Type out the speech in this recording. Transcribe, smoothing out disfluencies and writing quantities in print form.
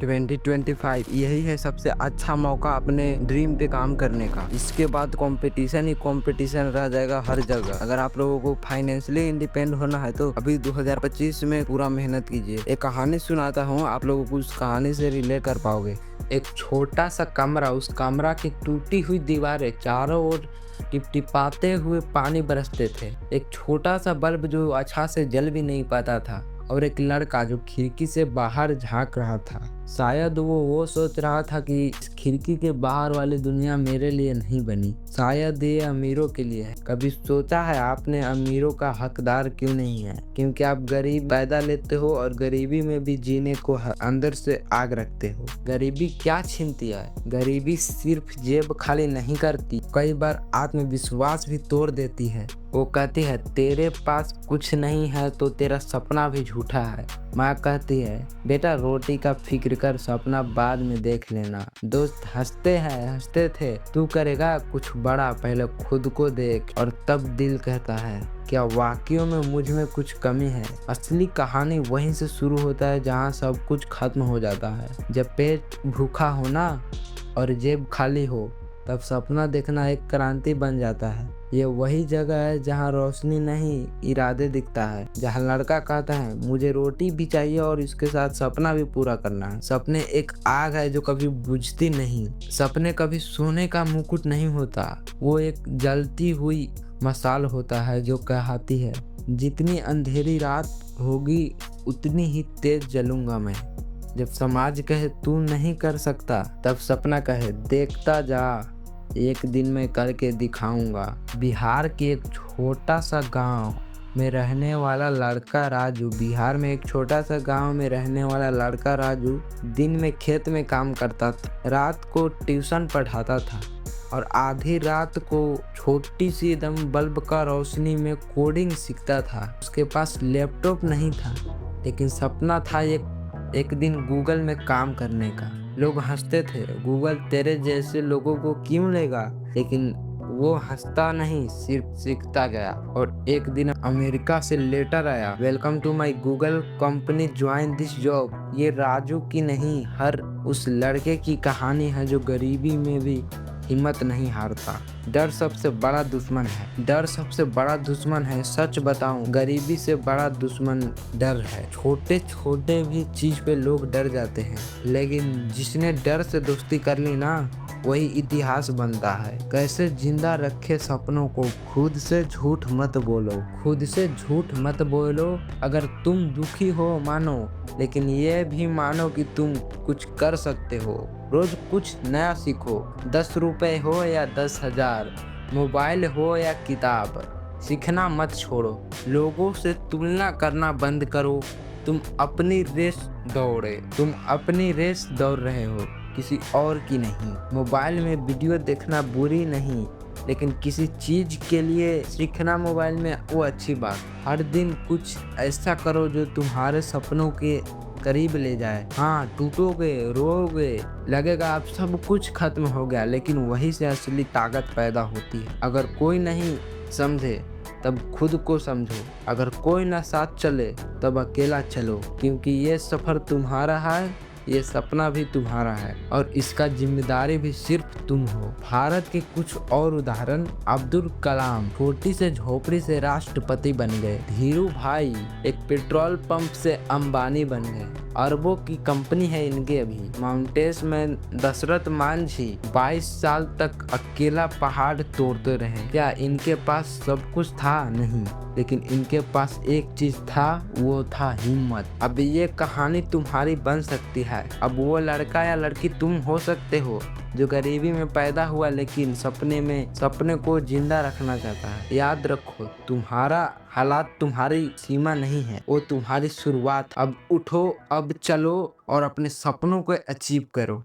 2025 यही है सबसे अच्छा मौका अपने ड्रीम पे काम करने का। इसके बाद कंपटीशन ही कंपटीशन रह जाएगा हर जगह। अगर आप लोगों को फाइनेंशियली इंडिपेंडेंट होना है तो अभी 2025 में पूरा मेहनत कीजिए। एक कहानी सुनाता हूँ, आप लोगों को उस कहानी से रिलेट कर पाओगे। एक छोटा सा कमरा, उस कमरा की टूटी हुई दीवारें, चारों ओर टिपटिपाते हुए पानी बरसते थे। एक छोटा सा बल्ब जो अच्छा से जल भी नहीं पाता था, और एक लड़का जो खिड़की से बाहर झांक रहा था। शायद वो सोच रहा था कि इस खिड़की के बाहर वाली दुनिया मेरे लिए नहीं बनी, शायद ये अमीरों के लिए है। कभी सोचा है आपने अमीरों का हकदार क्यों नहीं है? क्योंकि आप गरीब पैदा लेते हो और गरीबी में भी जीने को अंदर से आग रखते हो। गरीबी क्या छीनती है? गरीबी सिर्फ जेब खाली नहीं करती, कई बार आत्मविश्वास भी तोड़ देती है। वो कहती है तेरे पास कुछ नहीं है तो तेरा सपना भी झूठा है। माँ कहती है बेटा रोटी का फिक्र कर, सपना बाद में देख लेना। दोस्त हंसते थे, तू करेगा कुछ बड़ा, पहले खुद को देख। और तब दिल कहता है क्या वाकई में मुझ में कुछ कमी है? असली कहानी वहीं से शुरू होता है जहाँ सब कुछ खत्म हो जाता है। जब पेट भूखा हो ना और जेब खाली हो, तब सपना देखना एक क्रांति बन जाता है। ये वही जगह है जहाँ रोशनी नहीं इरादे दिखता है, जहाँ लड़का कहता है मुझे रोटी भी चाहिए और इसके साथ सपना भी पूरा करना है। सपने एक आग है जो कभी बुझती नहीं। सपने कभी सोने का मुकुट नहीं होता, वो एक जलती हुई मशाल होता है जो कहती है जितनी अंधेरी रात होगी उतनी ही तेज जलूंगा मैं। जब समाज कहे तू नहीं कर सकता, तब सपना कहे देखता जा, एक दिन मैं करके दिखाऊंगा। बिहार के एक छोटा सा गांव में रहने वाला लड़का राजू, बिहार में एक छोटा सा गांव में रहने वाला लड़का राजू दिन में खेत में काम करता था, रात को ट्यूशन पढ़ाता था और आधी रात को छोटी सी एकदम बल्ब का रोशनी में कोडिंग सीखता था। उसके पास लैपटॉप नहीं था, लेकिन सपना था एक दिन गूगल में काम करने का। लोग हंसते थे, गूगल तेरे जैसे लोगों को क्यों लेगा? लेकिन वो हंसता नहीं, सिर्फ सीखता गया। और एक दिन अमेरिका से लेटर आया, welcome to my Google company, join this job. ये राजू की नहीं, हर उस लड़के की कहानी है जो गरीबी में भी हिम्मत नहीं हारता। डर सबसे बड़ा दुश्मन है, डर सबसे बड़ा दुश्मन है। सच बताऊं, गरीबी से बड़ा दुश्मन डर है। छोटे छोटे भी चीज पे लोग डर जाते हैं, लेकिन जिसने डर से दोस्ती कर ली ना, वही इतिहास बनता है। कैसे जिंदा रखे सपनों को? खुद से झूठ मत बोलो, खुद से झूठ मत बोलो। अगर तुम दुखी हो मानो, लेकिन ये भी मानो कि तुम कुछ कर सकते हो। रोज कुछ नया सीखो, 10 रुपए हो या 10,000, मोबाइल हो या किताब, सीखना मत छोड़ो। लोगों से तुलना करना बंद करो। तुम अपनी रेस दौड़ रहे हो, किसी और की नहीं। मोबाइल में वीडियो देखना बुरी नहीं, लेकिन किसी चीज के लिए सीखना मोबाइल में वो अच्छी बात। हर दिन कुछ ऐसा करो जो तुम्हारे सपनों के करीब ले जाए। हाँ, टूटोगे, रोओगे, लगेगा अब सब कुछ खत्म हो गया, लेकिन वहीं से असली ताकत पैदा होती है। अगर कोई नहीं समझे तब खुद को समझो, अगर कोई ना साथ चले तब अकेला चलो, क्योंकि ये सफर तुम्हारा है, ये सपना भी तुम्हारा है और इसका जिम्मेदारी भी सिर्फ तुम हो। भारत के कुछ और उदाहरण, अब्दुल कलाम छोटी से झोपड़ी से राष्ट्रपति बन गए। धीरू भाई एक पेट्रोल पंप से अंबानी बन गए, अरबों की कंपनी है इनके अभी। माउंटेन्स में दशरथ मांझी 22 साल तक अकेला पहाड़ तोड़ते रहे। क्या इनके पास सब कुछ था? नहीं, लेकिन इनके पास एक चीज था, वो था हिम्मत। अब ये कहानी तुम्हारी बन सकती है। अब वो लड़का या लड़की तुम हो सकते हो जो गरीबी में पैदा हुआ, लेकिन सपने को जिंदा रखना चाहता है। याद रखो, तुम्हारा हालात तुम्हारी सीमा नहीं है, वो तुम्हारी शुरुआत। अब उठो, अब चलो और अपने सपनों को अचीव करो।